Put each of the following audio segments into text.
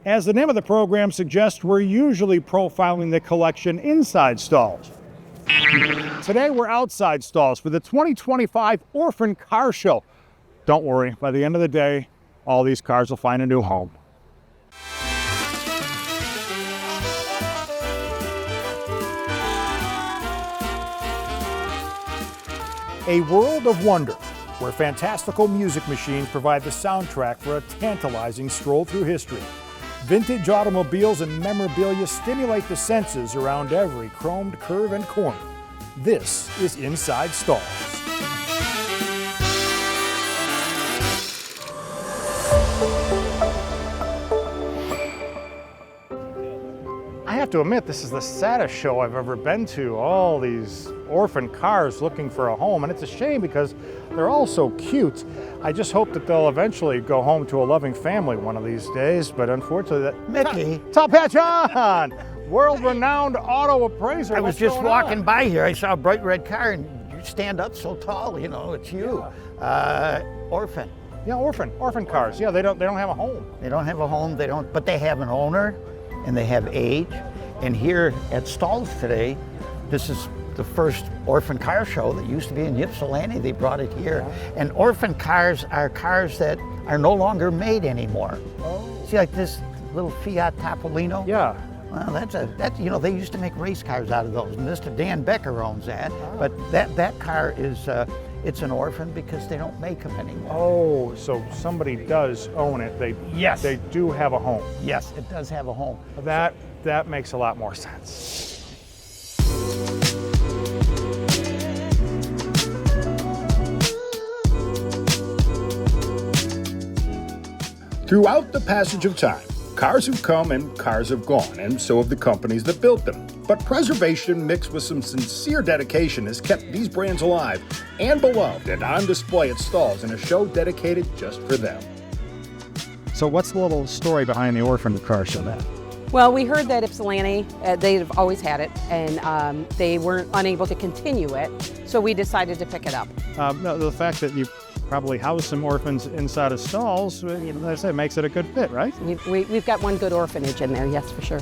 As the name of the program suggests, we're usually profiling the collection inside Stahls. Today we're outside Stahls for the 2025 Orphan Car Show. Don't worry, by the end of the day, all these cars will find a new home. A world of wonder, where fantastical music machines provide the soundtrack for a tantalizing stroll through history. Vintage automobiles and memorabilia stimulate the senses around every chromed curve and corner. This is Inside Stahls. I have to admit, this is the saddest show I've ever been to. All these orphan cars looking for a home, and it's a shame because they're all so cute. I just hope that they'll eventually go home to a loving family one of these days, but unfortunately, Mickey. Top Hat John, world-renowned auto appraiser. I was just walking by here. I saw a bright red car, and you stand up so tall. You know, it's you. Yeah. Orphan. Yeah, orphan cars. Yeah, they don't have a home. They don't have a home. But they have an owner, and they have age. And here at Stahls today, this is the first Orphan Car Show that used to be in Ypsilanti. They brought it here. Yeah. And orphan cars are cars that are no longer made anymore. Oh. See, like this little Fiat Topolino? Yeah. Well, that's you know, they used to make race cars out of those. And Mr. Dan Becker owns that. Oh. But that car is, it's an orphan because they don't make them anymore. Oh, so somebody does own it. Yes. They do have a home. Yes, it does have a home. That makes a lot more sense. Throughout the passage of time, cars have come and cars have gone, and so have the companies that built them. But preservation mixed with some sincere dedication has kept these brands alive and beloved and on display at Stahls in a show dedicated just for them. So what's the little story behind the Orphan Car Show then? Well, we heard that Ypsilanti, they've always had it, and they weren't unable to continue it, so we decided to pick it up. No, the fact that you probably house some orphans inside of Stahls, like I said, makes it a good fit, right? We've got one good orphanage in there, yes, for sure.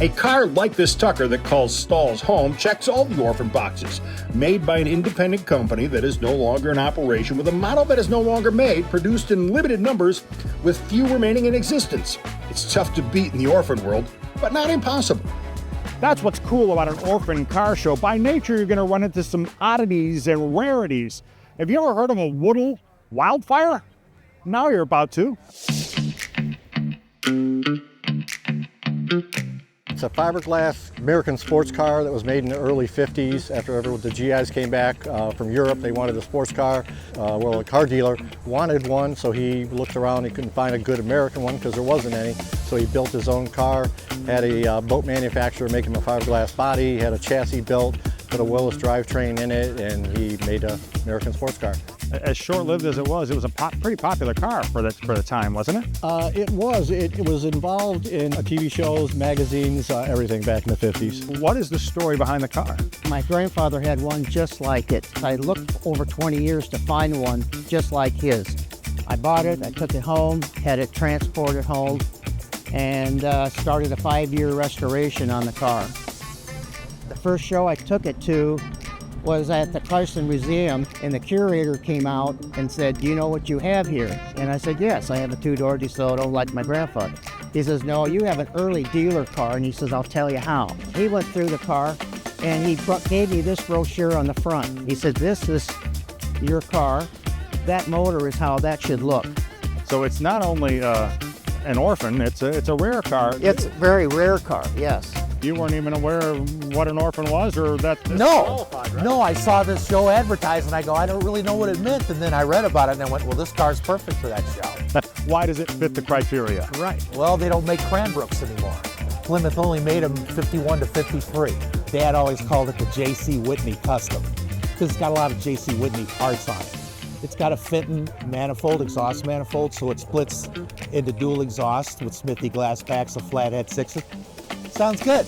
A car like this Tucker that calls Stahls home checks all the orphan boxes. Made by an independent company that is no longer in operation, with a model that is no longer made, produced in limited numbers, with few remaining in existence. It's tough to beat in the orphan world, but not impossible. That's what's cool about an Orphan Car Show. By nature, you're going to run into some oddities and rarities. Have you ever heard of a Woodle Wildfire? Now you're about to. It's a fiberglass American sports car that was made in the early 50s. After the GIs came back from Europe, they wanted a sports car. Well, a car dealer wanted one, so he looked around. He couldn't find a good American one because there wasn't any. So he built his own car, had a boat manufacturer make him a fiberglass body, had a chassis built, put a Willis drivetrain in it, and he made an American sports car. As short-lived as it was a pretty popular car for the time, wasn't it? It was. It was involved in TV shows, magazines, everything back in the 50s. What is the story behind the car? My grandfather had one just like it. I looked over 20 years to find one just like his. I bought it, I took it home, had it transported home, and started a 5-year restoration on the car. The first show I took it to was at the Carson Museum, and the curator came out and said, "Do you know what you have here?" And I said, "Yes, I have a 2-door DeSoto like my grandfather." He says, "No, you have an early dealer car," and he says, "I'll tell you how." He went through the car, and he gave me this brochure on the front. He said, "This is your car. That motor is how that should look." So it's not only an orphan, it's a rare car. It's a very rare car, yes. You weren't even aware of what an orphan was, or that this qualified, right? No, I saw this show advertised and I go, I don't really know what it meant. And then I read about it and I went, well, this car's perfect for that show. Why does it fit the criteria? Right. Well, they don't make Cranbrooks anymore. Plymouth only made them 51 to 53. Dad always called it the J.C. Whitney Custom because it's got a lot of J.C. Whitney parts on it. It's got a Fenton manifold, exhaust manifold, so it splits into dual exhaust with Smithy glass packs of flathead 6s. Sounds good.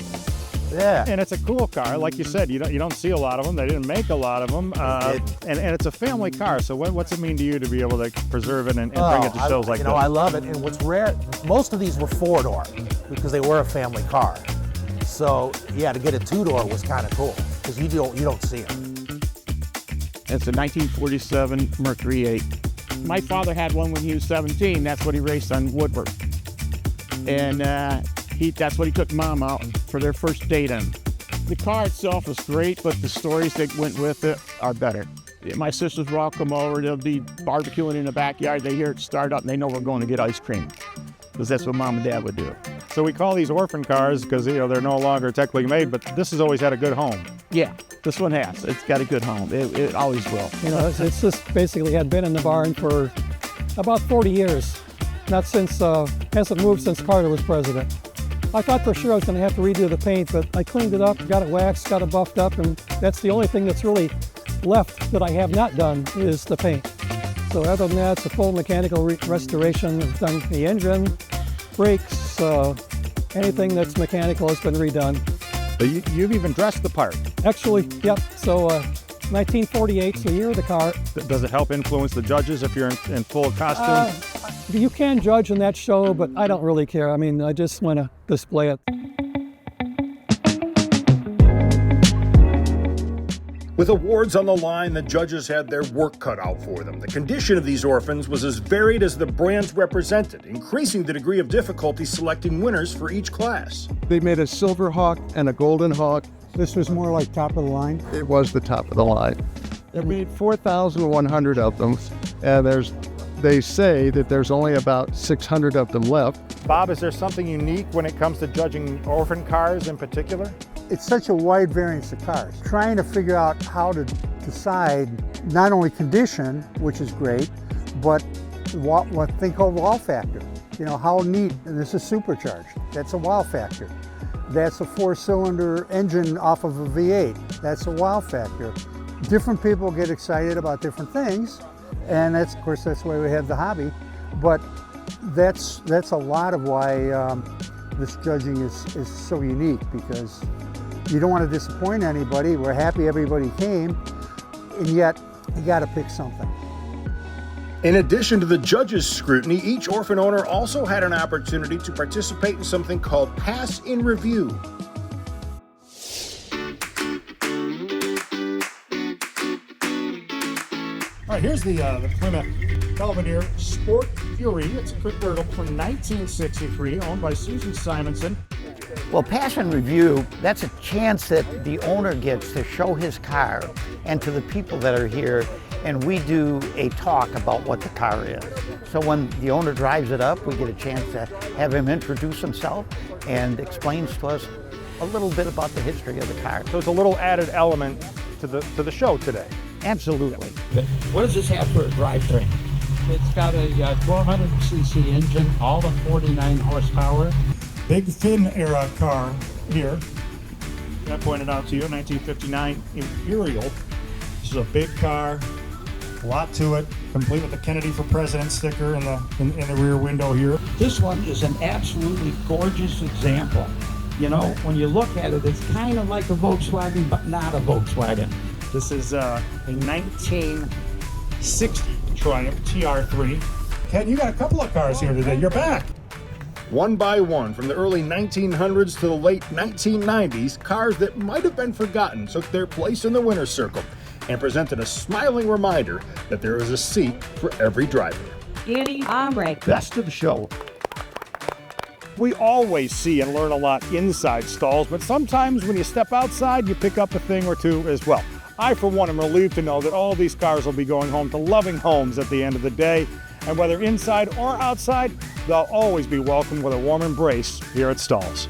Yeah. And it's a cool car, like you said. You don't see a lot of them. They didn't make a lot of them, and it's a family car. So what's it mean to you to be able to preserve it and bring it to shows like this? I love it. And what's rare, most of these were 4-door because they were a family car. So yeah, to get a 2-door was kind of cool because you don't see them. It's a 1947 Mercury 8. My father had one when he was 17. That's what he raced on Woodward. And that's what he took Mom out for their first date in. The car itself is great, but the stories that went with it are better. My sisters will all come over. They'll be barbecuing in the backyard. They hear it start up, and they know we're going to get ice cream because that's what Mom and Dad would do. So we call these orphan cars because they're no longer technically made, but this has always had a good home. Yeah, this one has. It's got a good home. It always will. It's just basically had been in the barn for about 40 years. Not since, hasn't moved since Carter was president. I thought for sure I was going to have to redo the paint, but I cleaned it up, got it waxed, got it buffed up, and that's the only thing that's really left that I have not done is the paint. So other than that, it's a full mechanical restoration. I've done the engine, brakes, anything that's mechanical has been redone. So you've even dressed the part. Actually, yep. So 1948 is the year of the car. Does it help influence the judges if you're in full costume? You can judge in that show, but I don't really care. I mean, I just want to display it. With awards on the line, the judges had their work cut out for them. The condition of these orphans was as varied as the brands represented, increasing the degree of difficulty selecting winners for each class. They made a Silver Hawk and a Golden Hawk. This was more like top of the line? It was the top of the line. They made 4,100 of them, and they say that there's only about 600 of them left. Bob, is there something unique when it comes to judging orphan cars in particular? It's such a wide variance of cars. Trying to figure out how to decide not only condition, which is great, but what thing called wow factor. How neat, and this is supercharged. That's a wow factor. That's a 4-cylinder engine off of a V8. That's a wow factor. Different people get excited about different things, and that's why we have the hobby. But that's a lot of why this judging is so unique, because you don't want to disappoint anybody. We're happy everybody came, and yet you got to pick something. In addition to the judges' scrutiny, each orphan owner also had an opportunity to participate in something called Pass in Review. All right, here's the Plymouth Belvedere Sport Fury. It's a convertible from 1963, owned by Susan Simonson. Well, Pass and Review, that's a chance that the owner gets to show his car and to the people that are here, and we do a talk about what the car is. So when the owner drives it up, we get a chance to have him introduce himself and explains to us a little bit about the history of the car. So it's a little added element to the show today. Absolutely. What does this have for a drivetrain? It's got a 1200cc engine, all the 49 horsepower. Big Finn era car here. I pointed out to you, 1959 Imperial. This is a big car, a lot to it, complete with the Kennedy for President sticker in the rear window here. This one is an absolutely gorgeous example. When you look at it, it's kind of like a Volkswagen, but not a Volkswagen. This is a 1960 Triumph TR3. Ken, you got a couple of cars here today. You're back. One by one, from the early 1900s to the late 1990s, cars that might have been forgotten took their place in the winner's circle and presented a smiling reminder that there is a seat for every driver. Best of the show. We always see and learn a lot inside Stahls, but sometimes when you step outside, you pick up a thing or two as well. I, for one, am relieved to know that all these cars will be going home to loving homes at the end of the day. And whether inside or outside, they'll always be welcomed with a warm embrace here at Stahls.